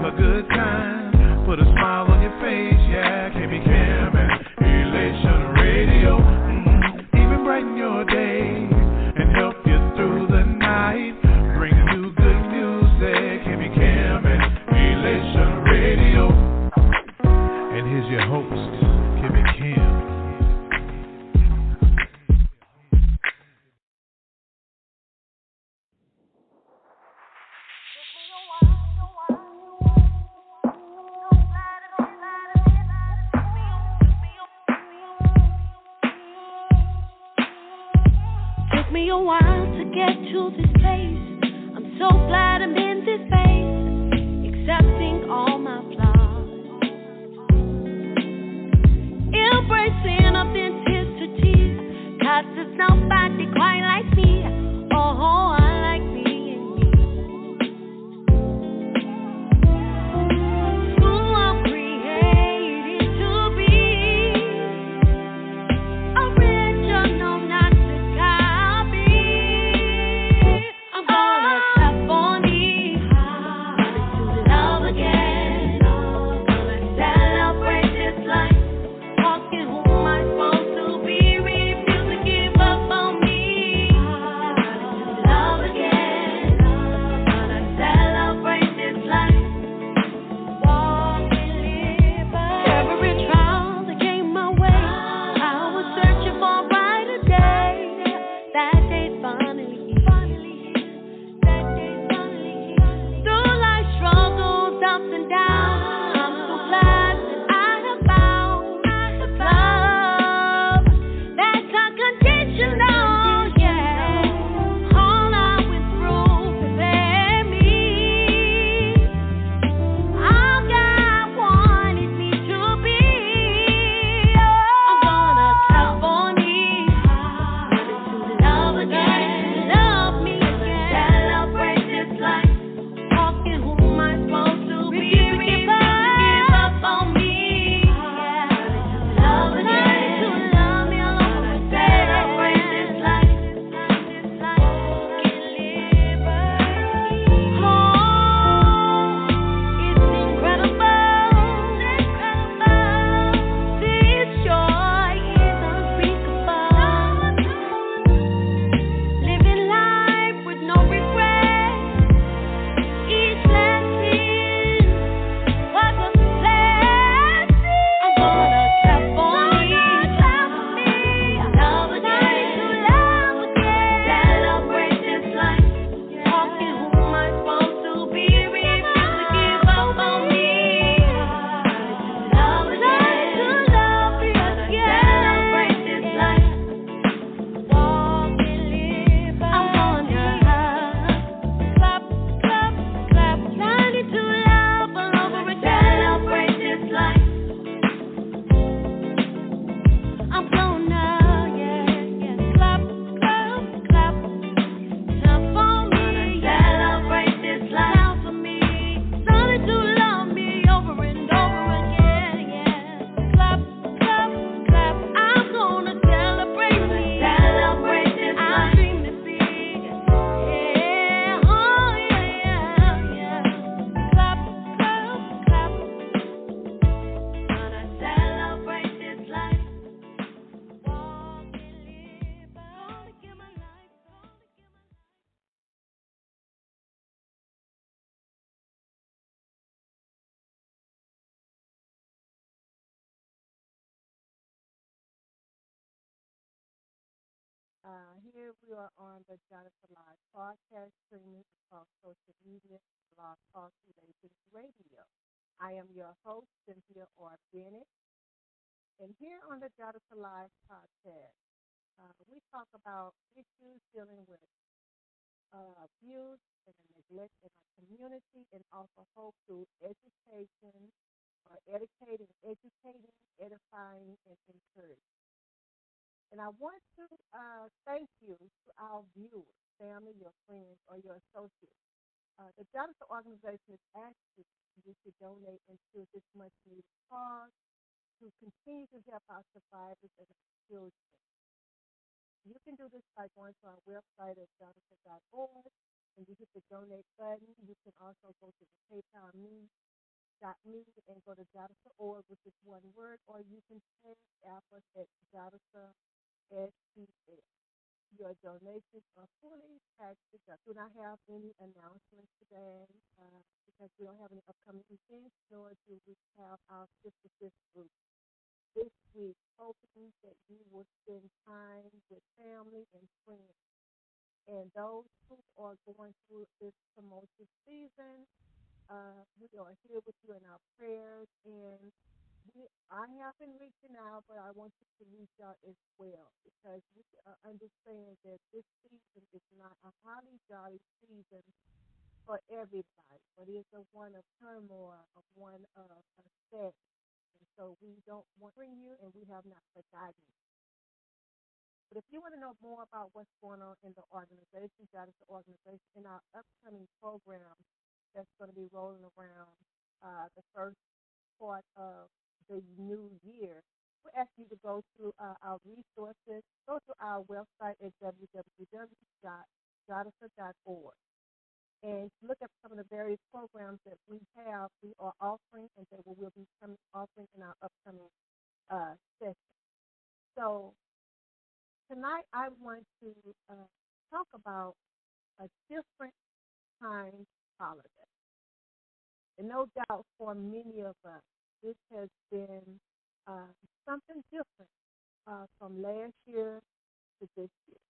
a good time. Put a smile on your face, yeah. Can be Cam and Elation Radio. Even brighten your day and help you through the night. Bring you good music. Can be Cam and Elation Radio. And here's your host, Kimmy Kim. Took me a while to get to this place. I'm so glad I'm in this space, accepting all my flaws, embracing authenticity, 'cause there's nobody quite like me. Oh, I like being me. Who I'm created to be, original, not to copy. I'm gonna tap on these, wanted to love again. Gonna celebrate this life, walking who am I supposed to be, refuse to give up on me. Wanted to love again. Gonna celebrate this life, walk and live by every trial that came my way. I was searching for a brighter day. That day finally here. That day finally here. Through life's struggles, ups and downs, I'm so glad that I have found love that's unconditional. Yeah, all I went through prepared me. All God wanted me to be. I'm gonna tap on these, wanted to love again, love me again, celebrate this life, walking who am I supposed to be, refuse to give up on me. Love again, to love me all over again, celebrate this life, walk and live by. Oh, it's incredible. This joy is unspeakable. Living life with no regrets. Each lesson was a blessing. I'm gonna tap on these, love again, celebrate this life, walking who am I supposed to be, refuse to give up on me. Love again, celebrate this life, walk and live by. I'm gonna clap, clap, clap, learning to love all over again, celebrate this life. I'm gonna, clap, clap, clap, clap for me, celebrate this life for me, learning to love me over and over again, clap, clap, clap. I'm gonna celebrate me, celebrate this life. I dream to big, oh yeah. Clap, clap, clap. Gonna celebrate this life, walk and live by. Gonna give my life, Here we are on the Jadasa Live podcast, streaming across social media, blog talk, relations, radio. I am your host, Cynthia or Bennett, and here on the Jadasa Live podcast, we talk about issues dealing with abuse and neglect in our community, and also hope through education or educating, edifying, and encouraging. And I want to thank you to our viewers, family, your friends, or your associates. The Jadasa organization is asking you to donate into this much needed cause to continue to help our survivors and our children. You can do this by going to our website at jadasa.org, and you hit the donate button. You can also go to the PayPal me me and go to Jadasa.org, which is one word, or you can app us at Jadasa SPL. Your donations are fully tax deductible. Do not have any announcements today because we don't have any upcoming events, nor do we have our sister group this week, hoping that you will spend time with family and friends. And those who are going through this tumultuous season, we are here with you in our prayers. And I have been reaching out, but I want you to reach out as well because we understand that this season is not a holly jolly season for everybody, but it's a one of turmoil, a one of upset. And so we don't want to bring you, and we have not forgotten you. But if you want to know more about what's going on in the organization, that is the organization, in our upcoming program that's going to be rolling around the first part of the new year, we ask you to go through our resources, go to our website at www.jadasa.org and look at some of the various programs that we are offering and that we will be offering in our upcoming session. So tonight I want to talk about a different kind holiday. And no doubt for many of us, this has been something different from last year to this year,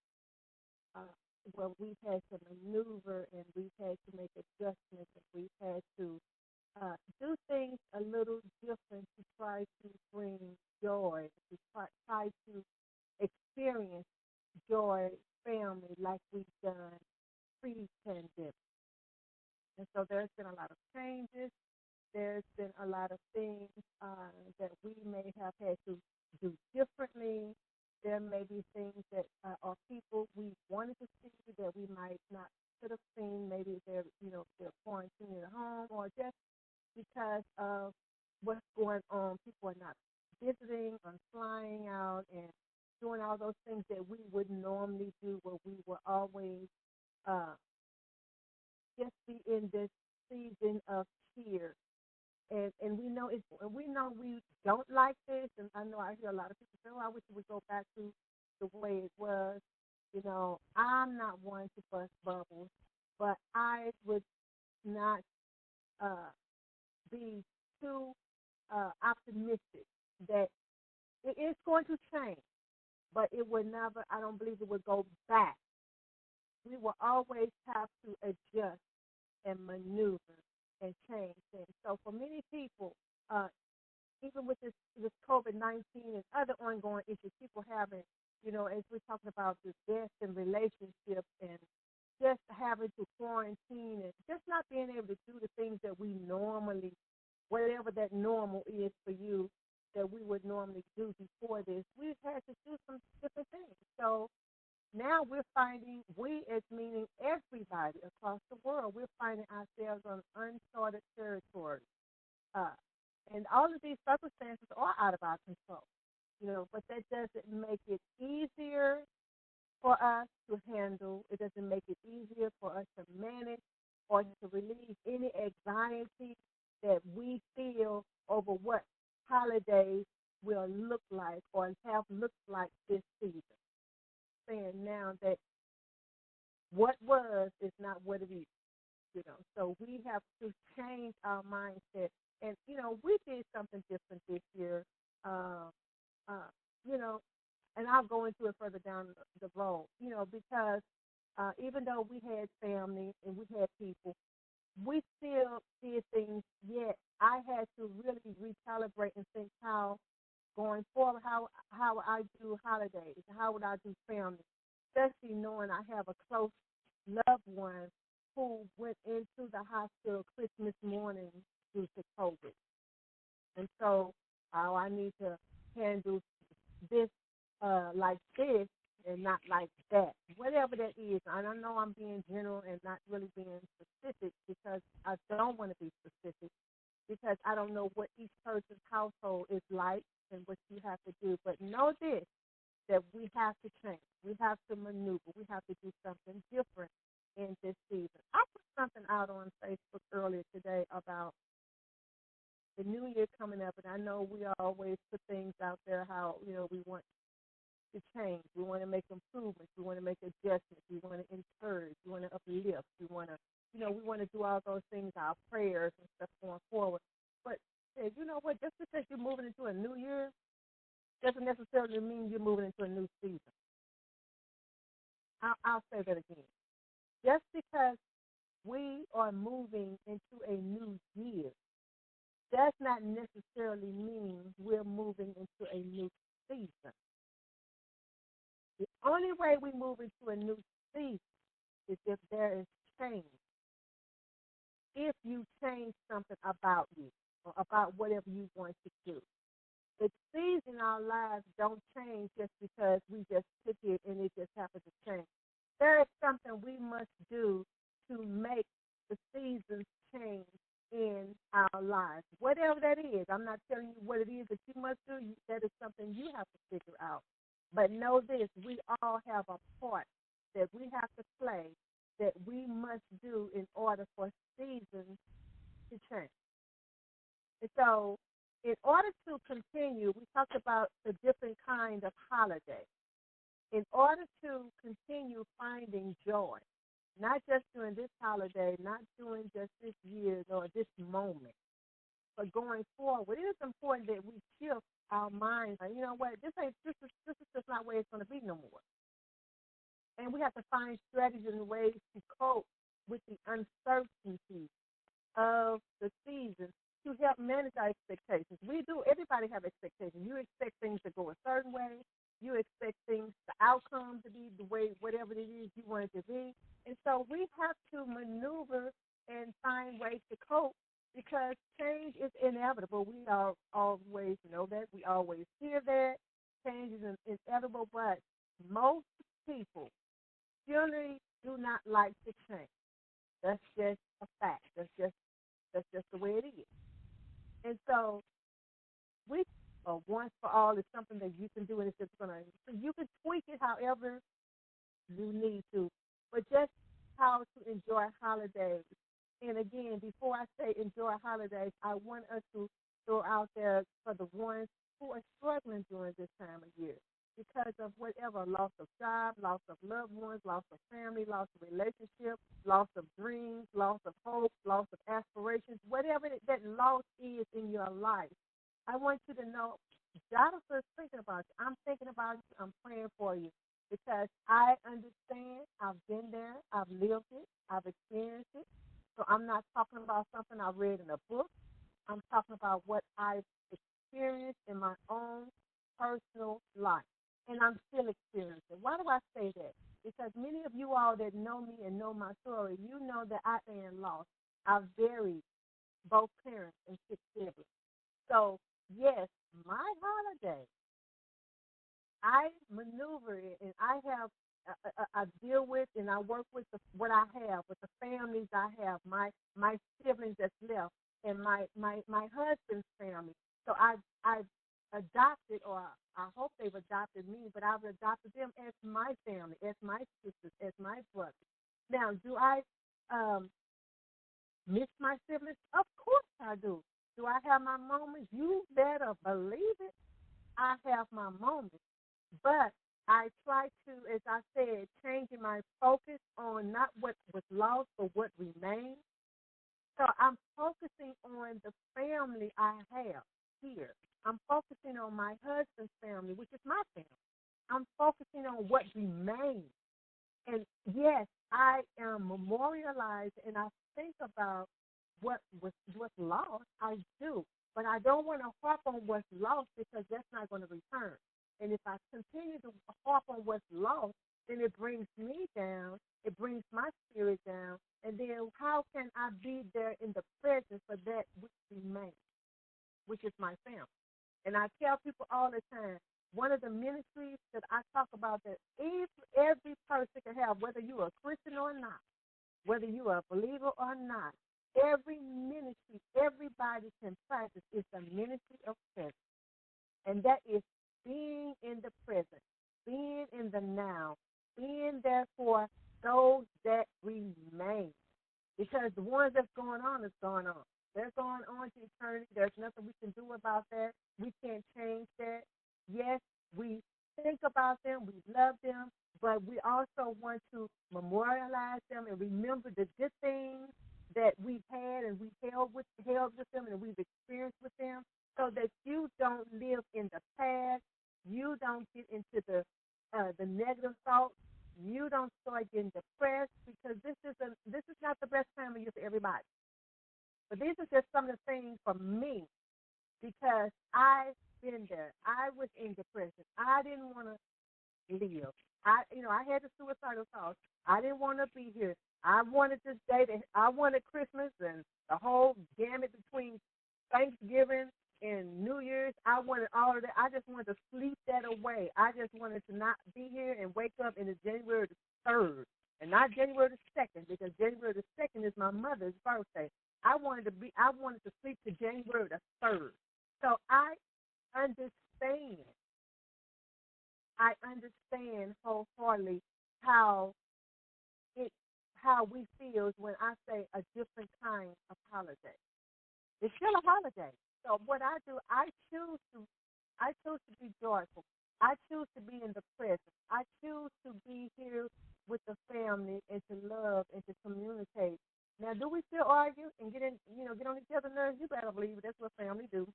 where we've had to maneuver and we've had to make adjustments and we've had to do things a little different to try to bring joy, to try to experience joy, family, like we've done pre-pandemic. And so there's been a lot of changes. There's been a lot of things that we may have had to do differently. There may be things that are people we wanted to see that we might not could have seen. Maybe they're quarantined at home, or just because of what's going on. People are not visiting or flying out and doing all those things that we would normally do, where we will always just be in this season of cheer. And we know we don't like this, and I know I hear a lot of people say, "Oh, I wish we would go back to the way it was." You know, I'm not one to bust bubbles, but I would not be too optimistic that it is going to change, but it would never. I don't believe it would go back. We will always have to adjust and maneuver and change things. So for many people, even with this COVID-19 and other ongoing issues, people having, as we're talking about the death and relationships and just having to quarantine and just not being able to do the things that we normally, whatever that normal is for you, that we would normally do before this, we've had to do some different things. So now we're finding, we as meaning everybody across the world, we're finding ourselves on uncharted territory. And all of these circumstances are out of our control, but that doesn't make it easier for us to handle. It doesn't make it easier for us to manage or to relieve any anxiety that we feel over what holidays will look like or have looked like this season. Saying now that what was is not what it is, So we have to change our mindset. And, we did something different this year, and I'll go into it further down the road, because even though we had family and we had people, we still did things, yet I had to really recalibrate and think how going forward, how I do holidays, how would I do family, especially knowing I have a close loved one who went into the hospital Christmas morning due to COVID. And so I need to handle this like this and not like that, whatever that is. And I know I'm being general and not really being specific because I don't want to be specific because I don't know what each person's household is like and what you have to do. But know this, that we have to change. We have to maneuver. We have to do something different in this season. I put something out on Facebook earlier today about the new year coming up, and I know we always put things out there how, we want to change. We want to make improvements. We want to make adjustments. We want to encourage. We want to uplift. We want to, we want to do all those things, our prayers and stuff going forward. But you know what? Just because you're moving into a new year doesn't necessarily mean you're moving into a new season. I'll say that again. Just because we are moving into a new year does not necessarily mean we're moving into a new season. The only way we move into a new season is if there is change. If you change something about you or about whatever you want to do. The seasons in our lives don't change just because we just pick it and it just happens to change. There is something we must do to make the seasons change in our lives. Whatever that is, I'm not telling you what it is that you must do. That is something you have to figure out. But know this, we all have a part that we have to play that we must do in order for seasons to change. And so, in order to continue, we talked about the different kind of holidays. In order to continue finding joy, not just during this holiday, not during just this year or this moment, but going forward, it is important that we shift our minds. Like, you know what? This is just not where it's going to be no more. And we have to find strategies and ways to cope with the uncertainty of the season to help manage our expectations. Everybody have expectations. You expect things to go a certain way. You expect things, the outcome to be the way, whatever it is you want it to be. And so we have to maneuver and find ways to cope because change is inevitable. We always know that. We always hear that. Change is inevitable, but most people generally do not like to change. That's just a fact. That's just the way it is. And so we once for all is something that you can do, and it's just so you can tweak it however you need to, but just how to enjoy holidays. And again, before I say enjoy holidays, I want us to throw out there for the ones who are struggling during this time of year because of whatever, loss of job, loss of loved ones, loss of family, loss of relationship, loss of dreams, loss of hope, loss of aspirations, whatever that loss is in your life. I want you to know, Jadasa is thinking about you. I'm thinking about you. I'm praying for you because I understand. I've been there. I've lived it. I've experienced it. So I'm not talking about something I read in a book. I'm talking about what I've experienced in my own personal life. And I'm still experiencing. Why do I say that? Because many of you all that know me and know my story, you know that I am lost. I've buried both parents and 6 siblings. So, yes, my holiday, I maneuver it and I deal with and I work with what I have, with the families I have, my siblings that's left, and my husband's family. So I've adopted, or I hope they've adopted me, but I've adopted them as my family, as my sisters, as my brothers. Now, do I miss my siblings? Of course I do. Do I have my moments? You better believe it. I have my moments. But I try to, as I said, changing my focus on not what was lost, but what remains. So I'm focusing on the family I have here. I'm focusing on my husband's family, which is my family. I'm focusing on what remains. And yes, I am memorialized and I think about what's lost. I do. But I don't want to harp on what's lost because that's not going to return. And if I continue to harp on what's lost, then it brings me down. It brings my spirit down. And then how can I be there in the presence of that which remains, which is my family? And I tell people all the time, one of the ministries that I talk about that every person can have, whether you're a Christian or not, whether you're a believer or not, every ministry, everybody can practice is the ministry of presence. And that is being in the present, being in the now, being there for those that remain. Because the ones that's going on is going on. They're going on to eternity. There's nothing we can do about that. We can't change that. Yes, we think about them, we love them, but we also want to memorialize them and remember the good things that we've had and we held with them and we've experienced with them, so that you don't live in the past, you don't get into the negative thoughts, you don't start getting depressed, because this is not the best time of year for everybody. But these are just some of the things for me, because I've been there. I was in depression. I didn't want to live. I had the suicidal thoughts. I didn't want to be here. I wanted this day. I wanted Christmas and the whole gamut between Thanksgiving and New Year's. I wanted all of that. I just wanted to sleep that away. I just wanted to not be here and wake up in the January the 3rd and not January the 2nd, because January the 2nd is my mother's birthday. I wanted to sleep to January the 3rd. So I understand. I understand wholeheartedly how we feel when I say a different kind of holiday. It's still a holiday. So what I do, I choose to be joyful. I choose to be in the present. I choose to be here with the family and to love and to communicate. Now, do we still argue and get on each other's nerves? You better believe it. That's what family do.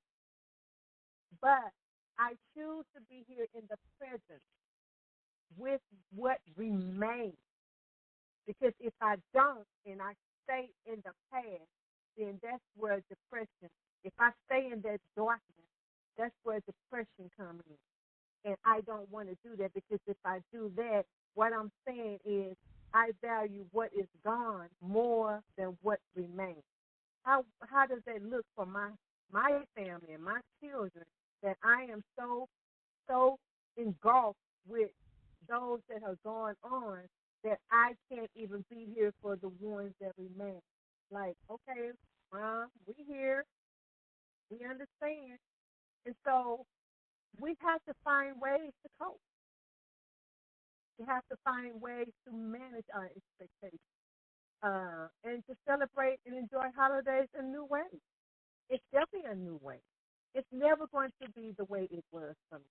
But I choose to be here in the present with what remains. Because if I don't and I stay in the past, then that's where depression, if I stay in that darkness, that's where depression comes in. And I don't want to do that, because if I do that, what I'm saying is I value what is gone more than what remains. How does that look for my family and my children, that I am so engulfed with those that have gone on that I can't even be here for the ones that remain? Like, okay, Mom, we here, we understand. And so we have to find ways to cope. We have to find ways to manage our expectations and to celebrate and enjoy holidays in new ways. It's definitely a new way. It's never going to be the way it was for me.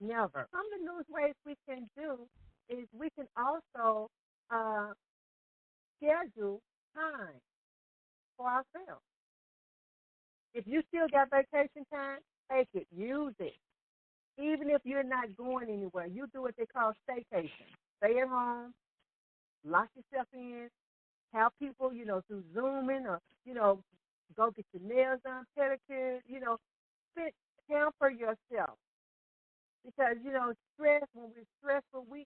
Never. Some of the new ways we can do is we can also schedule time for ourselves. If you still got vacation time, take it. Use it. Even if you're not going anywhere, you do what they call staycation. Stay at home, lock yourself in, have people, through Zooming or, go get your nails done, pedicure, pamper yourself. Because, stress, when we're stressful, we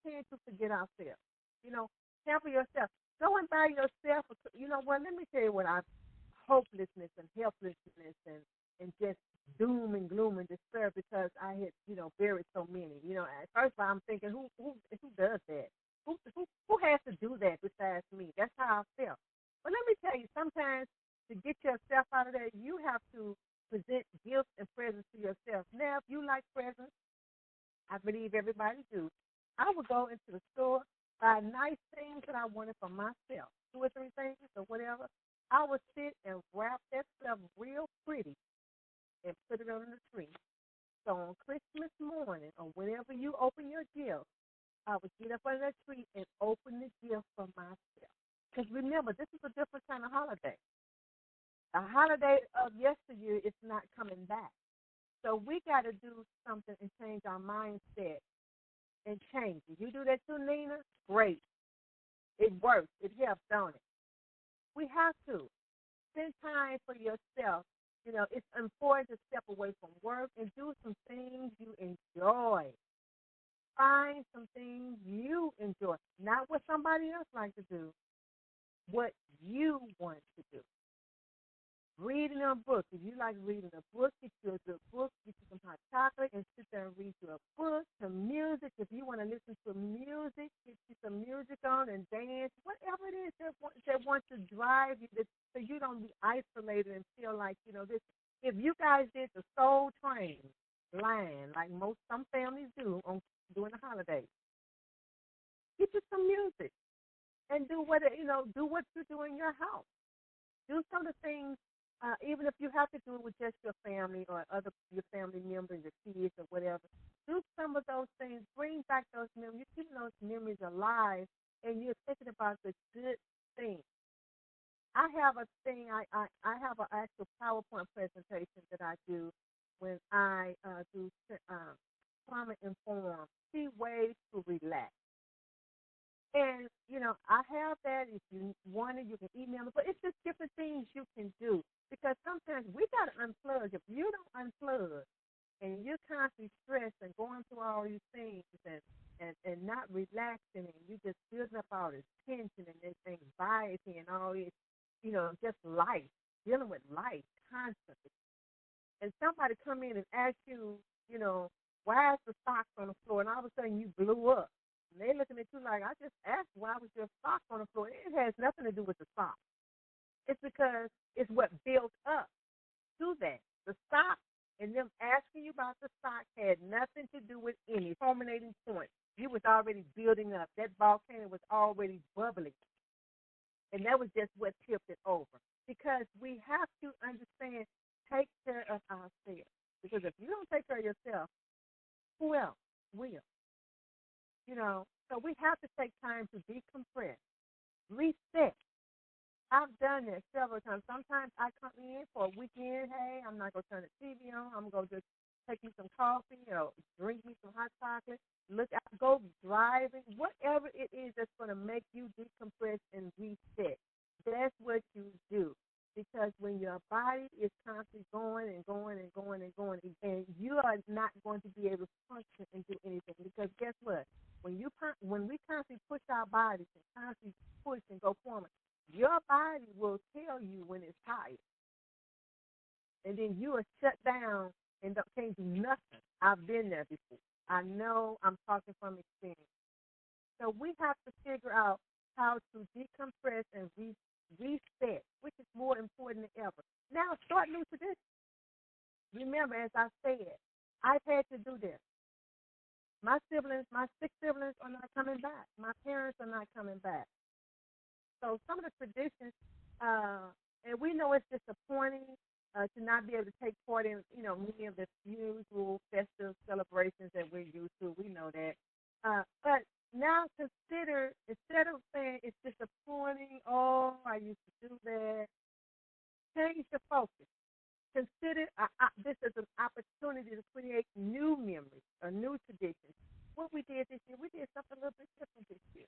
tend to forget ourselves. Pamper yourself. Go and buy yourself, let me tell you what hopelessness and helplessness and just doom and gloom and despair, because I had, buried so many. At first I'm thinking, who does that? Who has to do that besides me? That's how I felt. But let me tell you, sometimes to get yourself out of that, you have to present gifts and presents to yourself. Now, if you like presents, I believe everybody do, I would go into the store, buy nice things that I wanted for myself, 2 or 3 things or whatever. I would sit and wrap that stuff real pretty and put it on the tree. So on Christmas morning or whenever you open your gift, I would get up under that tree and open the gift for myself. Because remember, this is a different kind of holiday. The holiday of yesteryear is not coming back. So we got to do something and change our mindset and change it. You do that too, Nina? Great. It works. It helps, don't it? We have to spend time for yourself. It's important to step away from work and do some things you enjoy. Find some things you enjoy, not what somebody else likes to do, what you want to do. Reading a book. If you like reading a book, get you a good book, get you some hot chocolate, and sit there and read you a book. Some music. If you want to listen to music, get you some music on and dance. Whatever it is that wants to drive you, so you don't be isolated and feel like, this. If you guys did the Soul Train line, like some families do during the holidays, get you some music and do what you do in your house. Do some of the things Even if you have to do it with just your family or your family members, your kids or whatever, do some of those things. Bring back those memories. You're keeping those memories alive, and you're thinking about the good things. I have a thing. I have an actual PowerPoint presentation that I do when I do trauma informed. See ways to relax. And, I have that. If you want it, you can email me. But it's just different things you can do. Because sometimes we got to unplug. If you don't unplug and you're constantly stressed and going through all these things and not relaxing and you just building up all this tension and this anxiety and all this, just life, dealing with life constantly. And somebody come in and ask you, why is the socks on the floor? And all of a sudden you blew up. And they looking at you like, I just asked why was your sock on the floor. It has nothing to do with the sock. It's because it's what built up to that. The sock and them asking you about the sock had nothing to do with any culminating point. You was already building up. That volcano was already bubbling. And that was just what tipped it over. Because we have to understand, take care of ourselves. Because if you don't take care of yourself, who else will? So we have to take time to decompress, reset. I've done that several times. Sometimes I come in for a weekend. Hey, I'm not going to turn the TV on. I'm going to just take me some coffee or drink me some hot chocolate. Go driving, whatever it is that's going to make you decompress and reset. That's what you do. Because when your body is constantly going and going and going and going, and you are not going to be able to function and do anything. Because guess what? When we constantly push our bodies and constantly push and go forward, your body will tell you when it's tired. And then you are shut down and can't do nothing. I've been there before. I know I'm talking from experience. So we have to figure out how to decompress and reset, which is more important than ever. Now start new traditions. Remember, as I said, I've had to do this. My 6 siblings are not coming back. My parents are not coming back. So some of the traditions, and we know it's disappointing to not be able to take part in, many of the usual festive celebrations that we're used to. We know that. But now consider, instead of saying it's disappointing, oh, I used to do that, change the focus. Consider this as an opportunity to create new memories or new traditions. What we did this year, we did something a little bit different this year.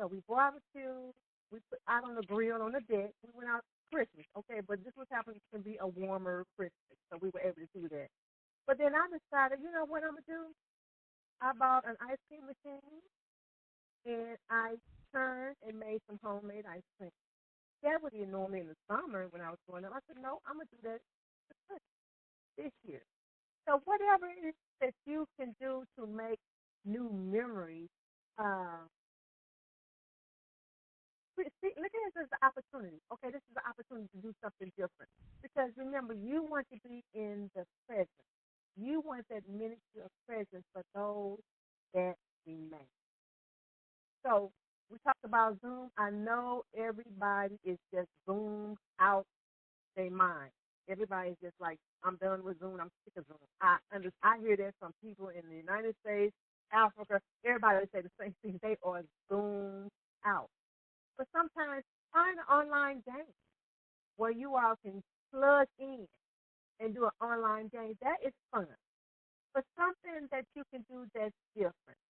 We barbecued, we put out on the grill on the deck, we went out Christmas, okay, but this was happening to be a warmer Christmas, so we were able to do that. But then I decided, you know what I'm going to do? I bought an ice cream machine, and I turned and made some homemade ice cream. That would be normally in the summer when I was growing up. I said, no, I'm going to do that this year. So whatever it is that you can do to make new memories, look at this as an opportunity. Okay, this is an opportunity to do something different. Because remember, you want to be in the present. You want that ministry of presence for those that remain. So we talked about Zoom. I know everybody is just zoomed out their mind. Everybody's just like, I'm done with Zoom. I'm sick of Zoom. I hear that from people in the United States, Africa. Everybody say the same thing. They are zoomed out. But sometimes find an online game where you all can plug in and do an online game. That is fun. But something that you can do that's different.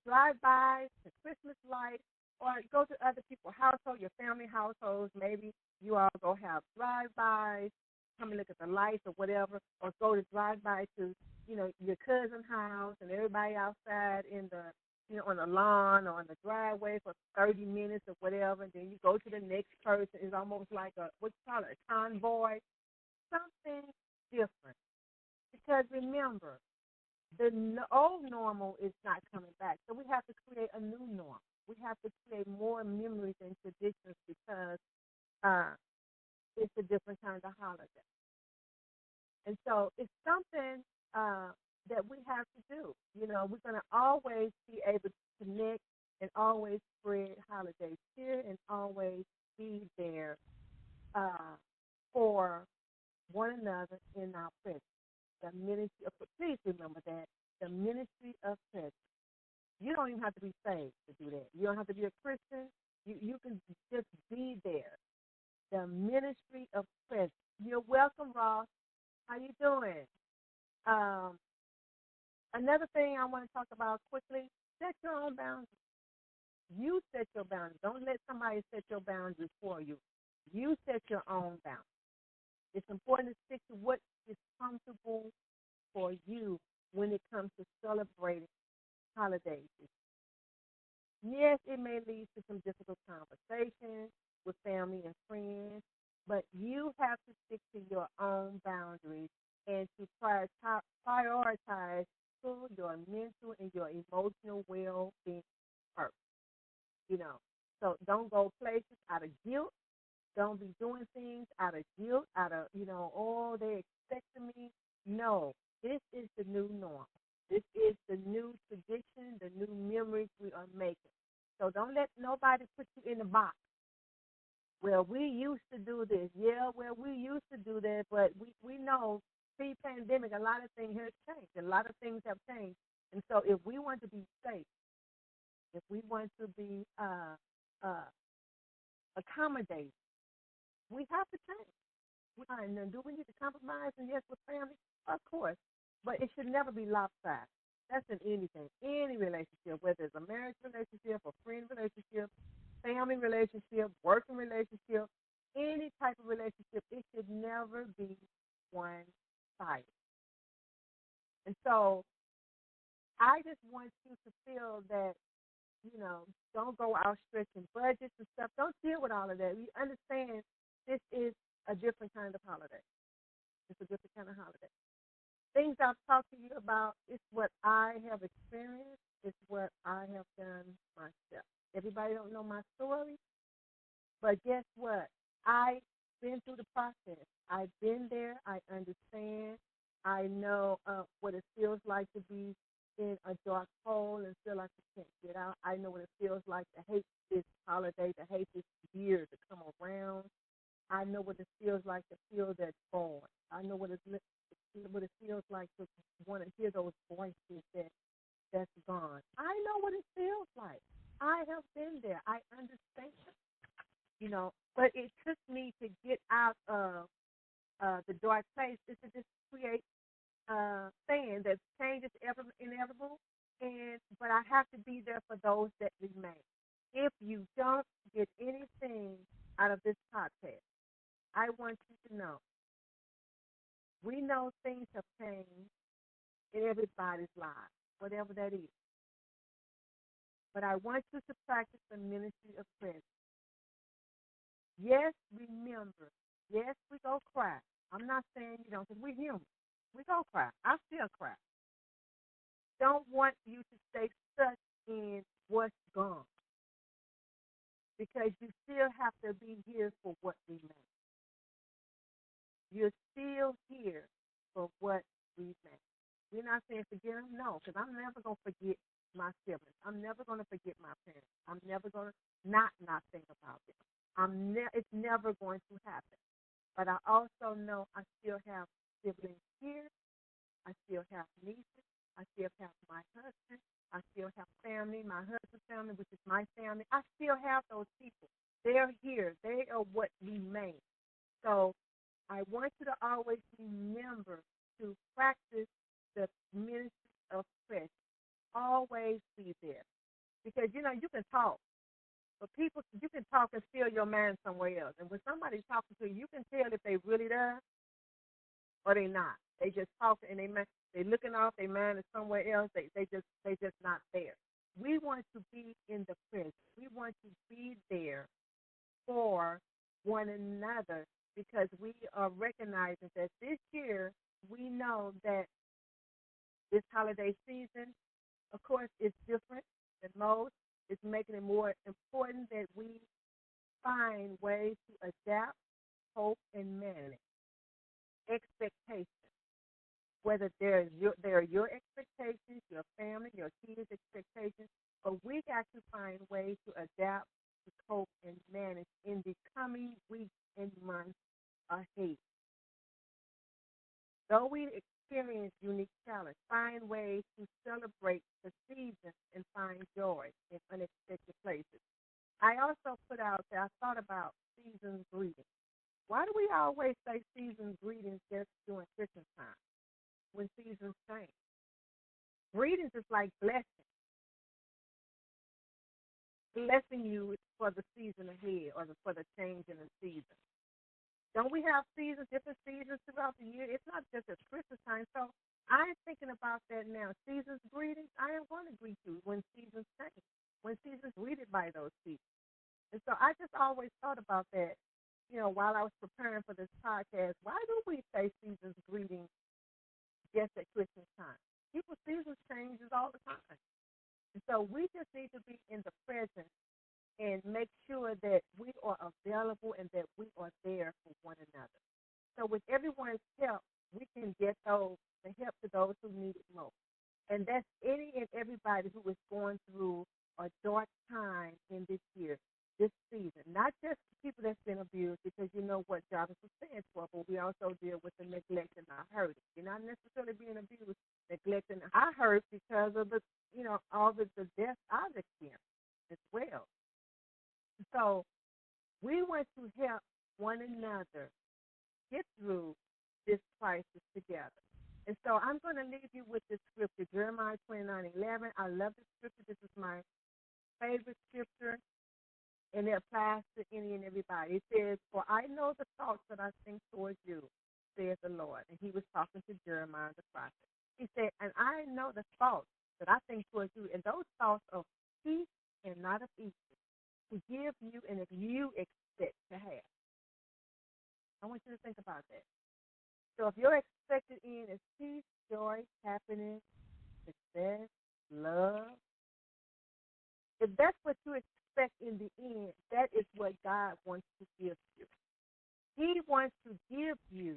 Drive-bys, the Christmas lights, or go to other people's households, your family households. Maybe you all go have drive-bys, come and look at the lights or whatever, or go to drive-by to, your cousin's house and everybody outside in the, on the lawn or on the driveway for 30 minutes or whatever, and then you go to the next person. It's almost like a convoy, something different. Because remember, the old normal is not coming back, so we have to create a new norm. We have to create more memories and traditions because it's a different kind of holiday. And so it's something that we have to do. We're going to always be able to connect and always spread holiday cheer and always be there for one another in our presence. The ministry of, please remember that, the ministry of presence. You don't even have to be saved to do that. You don't have to be a Christian. You can just be there. The ministry of presence. You're welcome, Ross. How you doing? Another thing I want to talk about quickly, set your own boundaries. You set your boundaries. Don't let somebody set your boundaries for you. You set your own boundaries. It's important to stick to what is comfortable for you when it comes to celebrating holidays. Yes, it may lead to some difficult conversations with family and friends, but you have to stick to your own boundaries and to prioritize your mental and your emotional well-being first. So don't go places out of guilt. Don't be doing things out of guilt, out of, oh, they expecting me. No, this is the new norm. This is the new tradition, the new memories we are making. So don't let nobody put you in a box. Well, we used to do this. Yeah, well, we used to do that, but we know pre-pandemic, a lot of things have changed. A lot of things have changed. And so if we want to be safe, if we want to be accommodated, we have to change. And then do we need to compromise? And yes, with family, of course. But it should never be lopsided. That's in anything, any relationship, whether it's a marriage relationship, a friend relationship, family relationship, working relationship, any type of relationship, it should never be one-sided. And so I just want you to feel that, don't go out stretching budgets and stuff. Don't deal with all of that. You understand this is a different kind of holiday. It's a different kind of holiday. Things I've talked to you about is what I have experienced. It's what I have done myself. Everybody don't know my story, but guess what? I've been through the process. I've been there. I understand. I know what it feels like to be in a dark hole and feel like you can't get out. I know what it feels like to hate this holiday, to hate this year to come around. I know what it feels like to feel that void. I know what it feels like to want to hear those voices that's gone. I know what it feels like. I have been there. I understand. But it took me to get out of the dark place is to just create saying that change is inevitable, but I have to be there for those that remain. If you don't get anything out of this podcast, I want you to know we know things have changed in everybody's lives, whatever that is. But I want you to practice the ministry of presence. Yes, remember. Yes, we go cry. I'm not saying you don't, because we're human. We go cry. I still cry. Don't want you to stay stuck in what's gone, because you still have to be here for what remains. You're still here for what remains. We're not saying forget them, no, because I'm never going to forget my siblings. I'm never going to forget my parents. I'm never going to not think about them. It's never going to happen. But I also know I still have siblings here. I still have nieces. I still have my husband. I still have family, my husband's family, which is my family. I still have those people. They're here. They are what remains. So I want you to always remember to practice the ministry of presence. Always be there. Because, you can talk. But people, you can talk and steal your mind somewhere else. And when somebody's talking to you, you can tell if they really there or they not. They just talking and they looking off. Their mind is somewhere else. They just not there. We want to be in the presence. We want to be there for one another, because we are recognizing that this year we know that this holiday season, of course, is different than most. It's making it more important that we find ways to adapt, cope, and manage expectations. Whether they're your expectations, your family, your kids' expectations, but we got to find ways to adapt, to cope, and manage in the coming weeks and months ahead. Though we experience unique challenges, find ways to celebrate the seasons and find joy in unexpected places. I also put out there, I thought about season greetings. Why do we always say season greetings just during Christmas time when seasons change? Greetings is like blessing you for the season ahead or for the change in the season. Don't we have seasons, different seasons throughout the year? It's not just at Christmas time. So I'm thinking about that now. Seasons greetings, I am going to greet you when seasons change, when seasons greeted by those people. And so I just always thought about that, while I was preparing for this podcast. Why do we say seasons greetings just at Christmas time? People's seasons changes all the time. And so we just need to be in the present and make sure that we are available and that we are there for one another. So with everyone's help, we can get the help to those who need it most. And that's any and everybody who is going through a dark time in this year, this season. Not just people that's been abused, because you know what Jadasa stands for, but we also deal with the neglect and the hurt. You're not necessarily being abused, neglect, and I hurt because of the, all the death I've experienced as well. So we want to help one another get through this crisis together. And so I'm going to leave you with this scripture, Jeremiah 29:11. I love this scripture. This is my favorite scripture, and it applies to any and everybody. It says, "For I know the thoughts that I think towards you, says the Lord." And he was talking to Jeremiah the prophet. He said, "And I know the thoughts that I think towards you, and those thoughts of peace and not of evil, to give you and if you expect to have." I want you to think about that. So if your expected end is peace, joy, happiness, success, love, if that's what you expect in the end, that is what God wants to give you. He wants to give you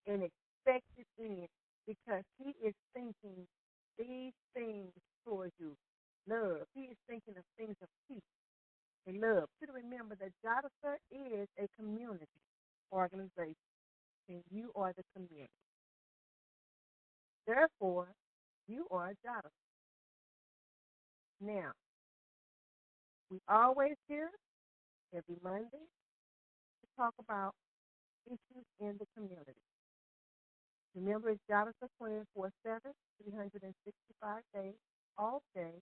an expected end because he is thinking these things towards you. Love. He is thinking of things of peace and love. You should remember that Jadasa is a community organization, and you are the community. Therefore, you are a Jadasa. Now, we always here every Monday to talk about issues in the community. Remember, it's Jadasa 24/7, 365 days, all day.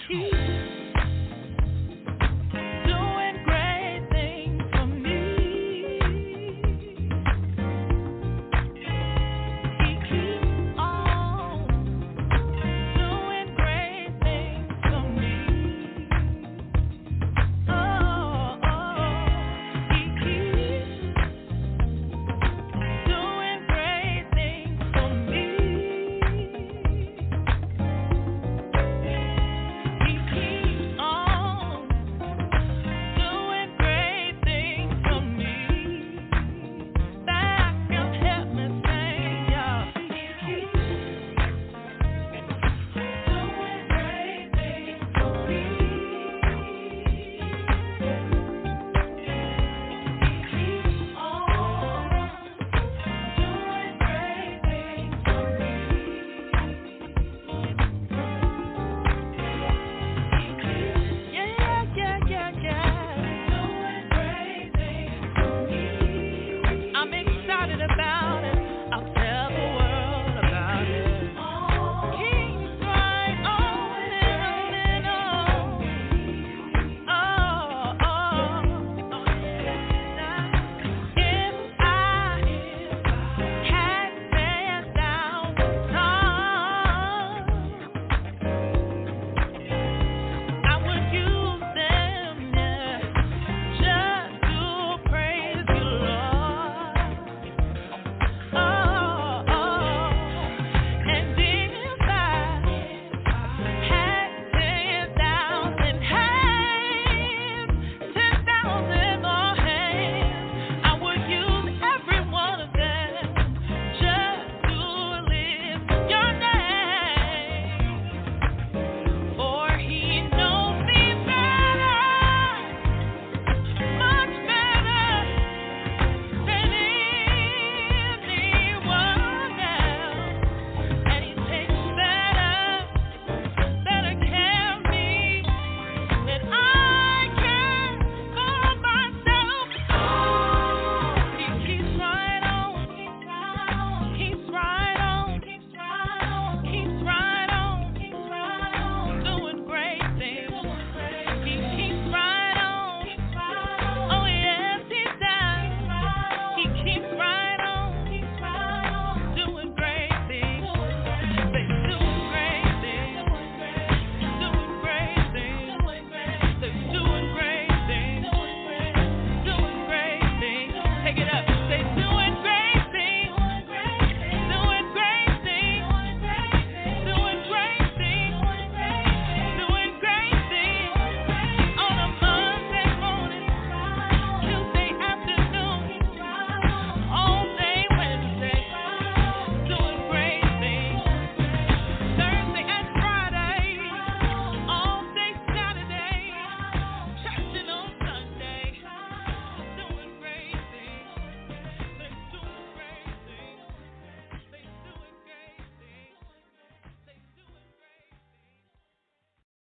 He